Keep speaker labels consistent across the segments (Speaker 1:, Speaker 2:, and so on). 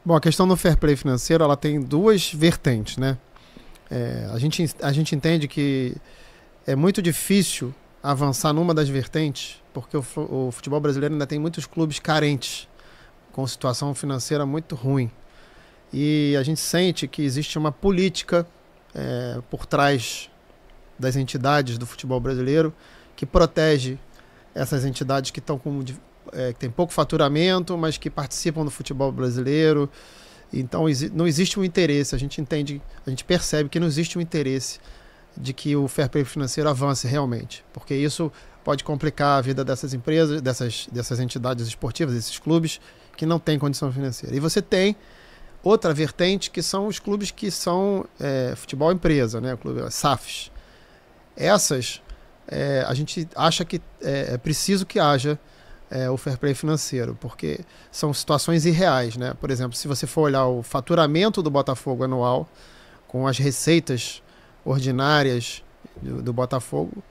Speaker 1: Bom, a questão do fair play financeiro, ela tem duas vertentes, né? A gente entende que é muito difícil avançar numa das vertentes, porque o futebol brasileiro ainda tem muitos clubes carentes, com situação financeira muito ruim. E a gente sente que existe uma política por trás das entidades do futebol brasileiro que protege essas entidades que estão que têm pouco faturamento, mas que participam do futebol brasileiro. Então não existe um interesse, a gente percebe que não existe um interesse de que o fair play financeiro avance realmente, porque isso pode complicar a vida dessas empresas, dessas entidades esportivas, desses clubes que não têm condição financeira. E você tem outra vertente, que são os clubes que são futebol empresa, né? SAFs. Essas, a gente acha que é preciso que haja o fair play financeiro, porque são situações irreais, né? Por exemplo, se você for olhar o faturamento do Botafogo anual com as receitas ordinárias do Botafogo,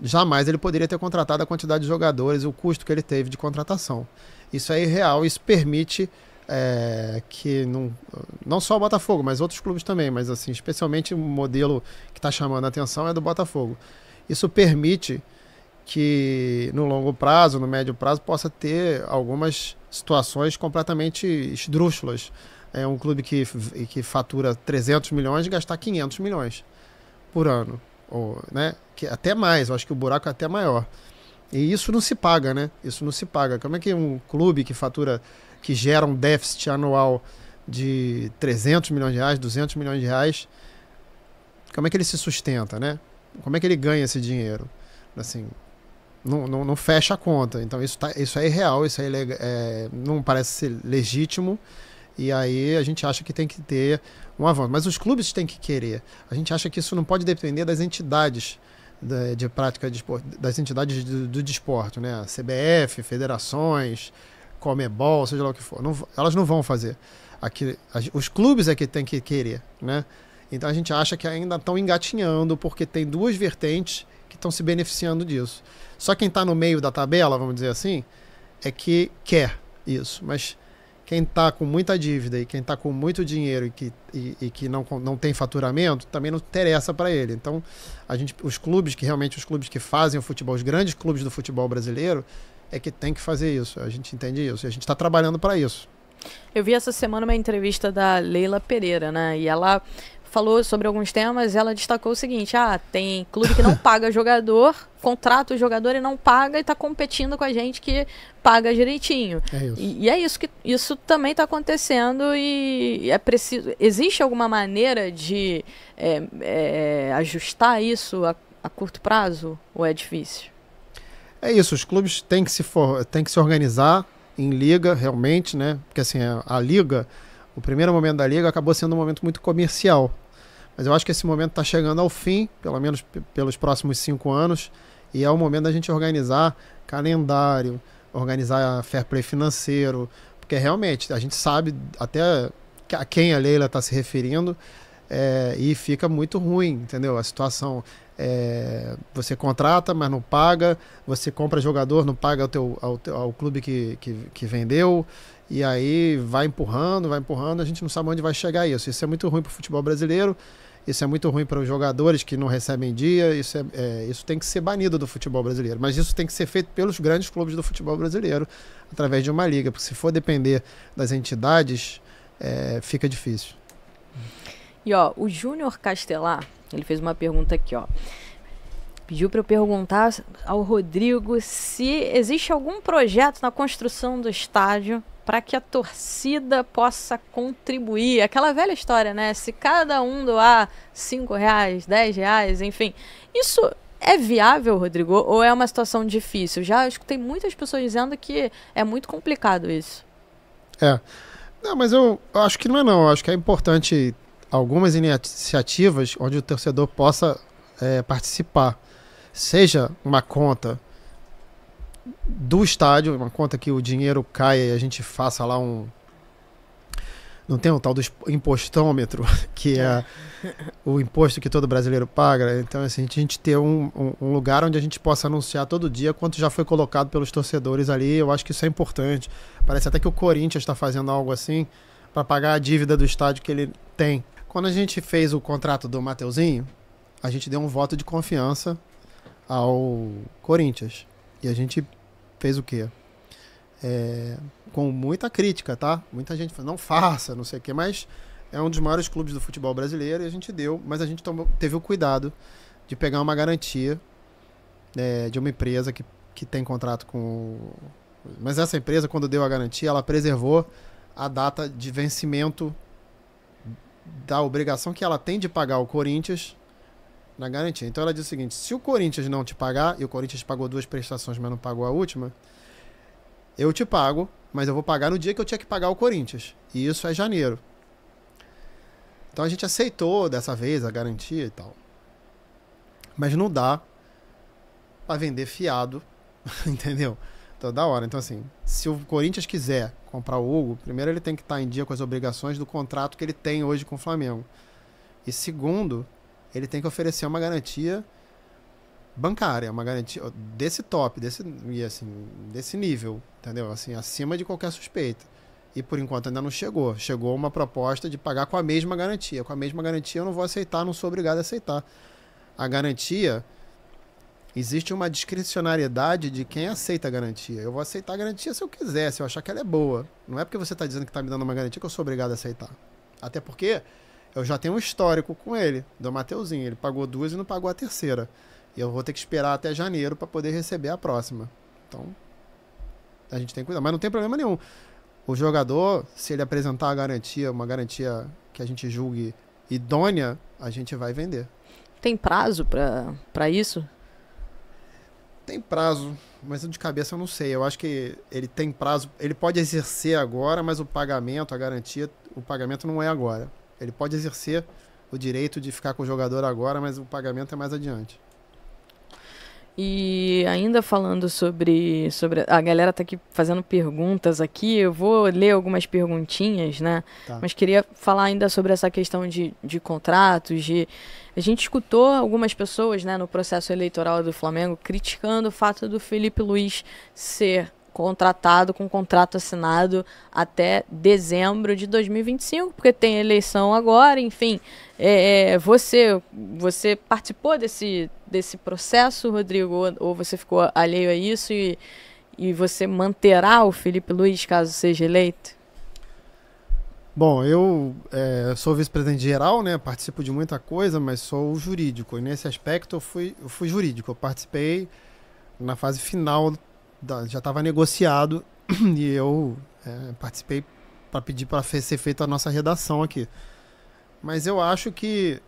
Speaker 1: jamais ele poderia ter contratado a quantidade de jogadores, o custo que ele teve de contratação. Isso é irreal, isso permite que não só o Botafogo, mas outros clubes também, mas assim, especialmente o modelo que está chamando a atenção é do Botafogo. Isso permite que no longo prazo, no médio prazo, possa ter algumas situações completamente esdrúxulas. É um clube que fatura 300 milhões e gastar 500 milhões por ano. Né? Que até mais, eu acho que o buraco é até maior. E isso não se paga, né? Isso não se paga. Como é que um clube que gera um déficit anual de 300 milhões de reais, 200 milhões de reais, como é que ele se sustenta, né? Como é que ele ganha esse dinheiro? Assim, não fecha a conta. Então isso é irreal, isso não parece ser legítimo, e aí a gente acha que tem que ter um avanço. Mas os clubes têm que querer. A gente acha que isso não pode depender das entidades de prática de esporte, das entidades do desporto, né? A CBF, federações, Comebol, seja lá o que for. Elas não vão fazer. Os clubes é que tem que querer, né? Então a gente acha que ainda estão engatinhando, porque tem duas vertentes que estão se beneficiando disso. Só quem está no meio da tabela, vamos dizer assim, é que quer isso. Mas quem está com muita dívida e quem está com muito dinheiro e que não tem faturamento, também não interessa para ele. Então, os clubes que fazem o futebol, os grandes clubes do futebol brasileiro, é que tem que fazer isso. A gente entende isso. E a gente está trabalhando para isso.
Speaker 2: Eu vi essa semana uma entrevista da Leila Pereira, né? E ela falou sobre alguns temas e ela destacou o seguinte: tem clube que não paga jogador, contrata o jogador e não paga e está competindo com a gente que paga direitinho.
Speaker 1: É isso.
Speaker 2: E é isso que isso também está acontecendo, e é preciso. Existe alguma maneira de ajustar isso a curto prazo, ou é difícil?
Speaker 1: É isso, os clubes têm que se organizar em liga, realmente, né? Porque assim, a liga, o primeiro momento da liga acabou sendo um momento muito comercial. Mas eu acho que esse momento está chegando ao fim, pelo menos pelos próximos 5 anos, e é o momento da gente organizar calendário, organizar fair play financeiro, porque realmente a gente sabe até a quem a Leila está se referindo, e fica muito ruim, entendeu? A situação. Você contrata, mas não paga, você compra jogador, não paga ao clube que vendeu, e aí vai empurrando, a gente não sabe onde vai chegar isso. Isso é muito ruim para o futebol brasileiro, isso é muito ruim para os jogadores que não recebem dia, isso tem que ser banido do futebol brasileiro, mas isso tem que ser feito pelos grandes clubes do futebol brasileiro, através de uma liga, porque se for depender das entidades, fica difícil.
Speaker 2: E o Júnior Castelar, ele fez uma pergunta aqui, pediu para eu perguntar ao Rodrigo se existe algum projeto na construção do estádio para que a torcida possa contribuir. Aquela velha história, né? Se cada um doar R$5, R$10, enfim. Isso é viável, Rodrigo? Ou é uma situação difícil? Já escutei muitas pessoas dizendo que é muito complicado isso.
Speaker 1: Não, mas eu acho que não é não. Eu acho que é importante algumas iniciativas onde o torcedor possa participar. Seja uma conta do estádio, uma conta que o dinheiro caia e a gente faça lá Não tem o tal do impostômetro, que é o imposto que todo brasileiro paga. Então, assim, a gente ter um lugar onde a gente possa anunciar todo dia quanto já foi colocado pelos torcedores ali, eu acho que isso é importante. Parece até que o Corinthians está fazendo algo assim para pagar a dívida do estádio que ele tem. Quando a gente fez o contrato do Mateuzinho, a gente deu um voto de confiança ao Corinthians. E a gente fez o quê? Com muita crítica, tá? Muita gente falou, não faça, não sei o quê, mas é um dos maiores clubes do futebol brasileiro e a gente deu, mas a gente teve o cuidado de pegar uma garantia de uma empresa que tem contrato com... Mas essa empresa, quando deu a garantia, ela preservou a data de vencimento da obrigação que ela tem de pagar ao Corinthians na garantia. Então ela diz o seguinte, se o Corinthians não te pagar, e o Corinthians pagou 2 prestações, mas não pagou a última, eu te pago, mas eu vou pagar no dia que eu tinha que pagar o Corinthians. E isso é janeiro. Então a gente aceitou dessa vez a garantia e tal. Mas não dá pra vender fiado, entendeu? Toda hora. Então assim, se o Corinthians quiser comprar o Hugo, primeiro ele tem que estar em dia com as obrigações do contrato que ele tem hoje com o Flamengo. E segundo, ele tem que oferecer uma garantia bancária, uma garantia desse top, desse nível, entendeu? Assim, acima de qualquer suspeita. E por enquanto ainda não chegou. Chegou uma proposta de pagar com a mesma garantia. Com a mesma garantia eu não vou aceitar, não sou obrigado a aceitar. A garantia, existe uma discricionariedade de quem aceita a garantia. Eu vou aceitar a garantia se eu quiser, se eu achar que ela é boa. Não é porque você está dizendo que está me dando uma garantia que eu sou obrigado a aceitar. Até porque eu já tenho um histórico com ele, do Mateuzinho. Ele pagou 2 e não pagou a terceira. E eu vou ter que esperar até janeiro para poder receber a próxima. Então, a gente tem que cuidar. Mas não tem problema nenhum. O jogador, se ele apresentar a garantia, uma garantia que a gente julgue idônea, a gente vai vender.
Speaker 2: Tem prazo para isso?
Speaker 1: Tem prazo, mas de cabeça eu não sei. Eu acho que ele tem prazo. Ele pode exercer agora, mas o pagamento, a garantia, o pagamento não é agora. Ele pode exercer o direito de ficar com o jogador agora, mas o pagamento é mais adiante.
Speaker 2: E ainda falando sobre a galera tá aqui fazendo perguntas aqui, eu vou ler algumas perguntinhas, né?
Speaker 1: Tá.
Speaker 2: Mas queria falar ainda sobre essa questão de contratos, a gente escutou algumas pessoas, né, no processo eleitoral do Flamengo criticando o fato do Felipe Luiz ser contratado com contrato assinado até dezembro de 2025, porque tem eleição agora, enfim. Você participou desse processo, Rodrigo, ou você ficou alheio a isso e você manterá o Felipe Luiz caso seja eleito?
Speaker 1: Bom, eu sou vice-presidente geral, né? Participo de muita coisa, mas sou jurídico. E nesse aspecto eu fui jurídico. Eu participei na fase final, já estava negociado e eu participei para pedir para ser feita a nossa redação aqui. Mas eu acho que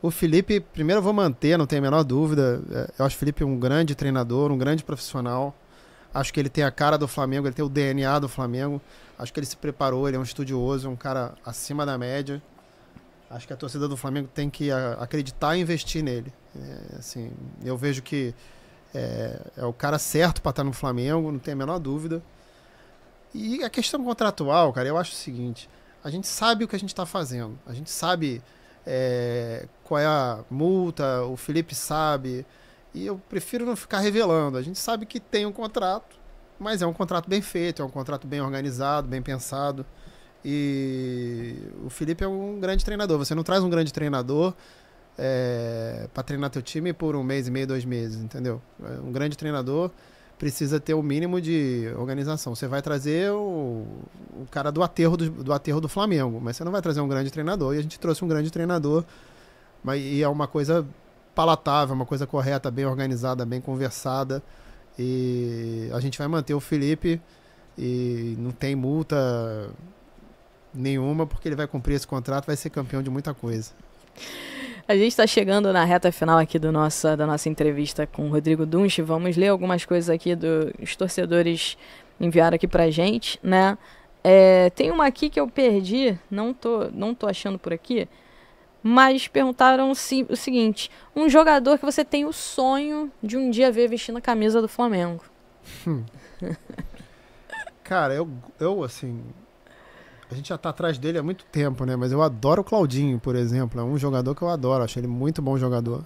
Speaker 1: o Felipe, primeiro eu vou manter, não tenho a menor dúvida. Eu acho o Felipe um grande treinador, um grande profissional. Acho que ele tem a cara do Flamengo, ele tem o DNA do Flamengo. Acho que ele se preparou, ele é um estudioso, um cara acima da média. Acho que a torcida do Flamengo tem que acreditar e investir nele. Assim, eu vejo que é o cara certo para estar no Flamengo, não tenho a menor dúvida. E a questão contratual, cara, eu acho o seguinte: a gente sabe o que a gente está fazendo, a gente sabe qual é a multa, o Felipe sabe, e eu prefiro não ficar revelando. A gente sabe que tem um contrato, mas é um contrato bem feito, é um contrato bem organizado, bem pensado. E o Felipe é um grande treinador. Você não traz um grande treinador para treinar teu time por 1 mês e meio, 2 meses, entendeu? Um grande treinador precisa ter o mínimo de organização. Você vai trazer o cara do aterro do Flamengo, mas você não vai trazer um grande treinador. E a gente trouxe um grande treinador, e é uma coisa palatável, uma coisa correta, bem organizada, bem conversada. E a gente vai manter o Felipe e não tem multa nenhuma, porque ele vai cumprir esse contrato, vai ser campeão de muita coisa.
Speaker 2: A gente está chegando na reta final aqui da nossa entrevista com o Rodrigo Dunche. Vamos ler algumas coisas aqui dos torcedores enviaram aqui pra gente, né? Tem uma aqui que eu perdi, não tô achando por aqui, mas perguntaram o seguinte: um jogador que você tem o sonho de um dia ver vestindo a camisa do Flamengo.
Speaker 1: Cara, eu assim, A gente já tá atrás dele há muito tempo, né? Mas eu adoro o Claudinho, por exemplo. É um jogador que eu adoro. Acho ele muito bom jogador.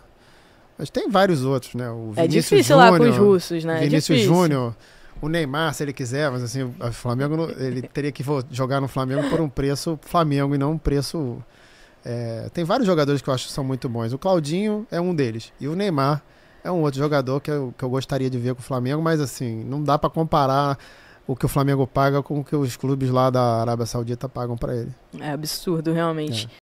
Speaker 1: Mas tem vários outros, né? O
Speaker 2: É
Speaker 1: Vinícius
Speaker 2: difícil
Speaker 1: Júnior,
Speaker 2: lá com os russos, né?
Speaker 1: Vinícius
Speaker 2: É difícil.
Speaker 1: Júnior, o Neymar, se ele quiser, mas assim, o Flamengo ele teria que jogar no Flamengo por um preço Flamengo e não um preço. Tem vários jogadores que eu acho que são muito bons. O Claudinho é um deles. E o Neymar é um outro jogador que eu gostaria de ver com o Flamengo, mas assim, não dá para comparar o que o Flamengo paga com o que os clubes lá da Arábia Saudita pagam para ele.
Speaker 2: É absurdo, realmente.